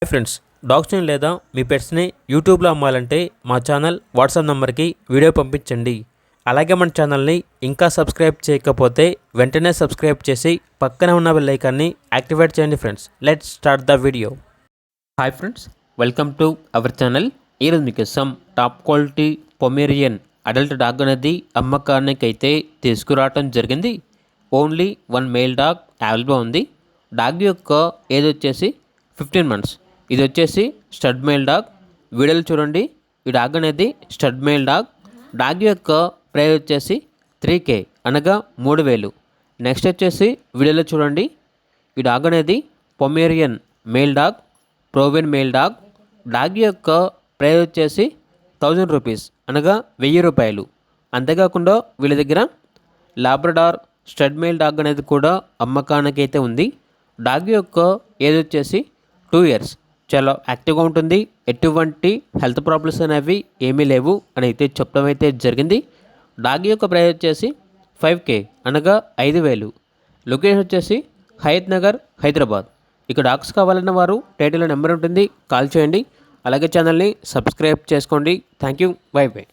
Hi friends, డాగ్స్ని లేదా మీ పెట్స్ని యూట్యూబ్లో అమ్మాలంటే మా ఛానల్ వాట్సాప్ నెంబర్కి వీడియో పంపించండి. అలాగే మన ఛానల్ని ఇంకా సబ్స్క్రైబ్ చేయకపోతే వెంటనే సబ్స్క్రైబ్ చేసి పక్కనే ఉన్న బెల్ ఐకాన్ని యాక్టివేట్ చేయండి. Friends, let's start the video. Hi friends, welcome to our channel. ఈరోజు మీకోసం top quality Pomeranian adult dog అనేది అమ్మకానికి అయితే తీసుకురావటం జరిగింది. ఓన్లీ 1 మేల్ డాగ్ అవైలబుల్గా ఉంది. డాగ్ యొక్క ఏజ్ వచ్చేసి 15 months. ఇది వచ్చేసి స్టడ్ మేల్ డాగ్. వీడియోలు చూడండి. ఈ డాగ్ అనేది స్టడ్ మేల్ డాగ్. డాగ్ యొక్క ప్రైస్ వచ్చేసి 3K అనగా 3000. నెక్స్ట్ వచ్చేసి వీడియోలో చూడండి. ఈ డాగ్ అనేది Pomeranian male dog, proven male dog. Dog యొక్క ప్రైస్ వచ్చేసి 1000 రూపీస్ అనగా 1000 రూపాయలు. అంతేకాకుండా వీళ్ళ దగ్గర లాబ్రడార్ స్టడ్ మేల్ డాగ్ అనేది కూడా అమ్మకానికి అయితే ఉంది. డాగ్ యొక్క ఏజ్ వచ్చేసి 2 years. చాలా యాక్టివ్గా ఉంటుంది. ఎటువంటి హెల్త్ ప్రాబ్లమ్స్ అనేవి ఏమీ లేవు అని అయితే చెప్పడం అయితే జరిగింది. డాగ్ యొక్క ప్రైస్ వచ్చేసి 5K అనగా 5000. లొకేషన్ వచ్చేసి హయత్ నగర్, హైదరాబాద్. ఇక డాగ్స్ కావాలన్న వారు టైటిల్లో నెంబర్ ఉంటుంది, కాల్ చేయండి. అలాగే ఛానల్ని సబ్స్క్రైబ్ చేసుకోండి. Thank you. By by.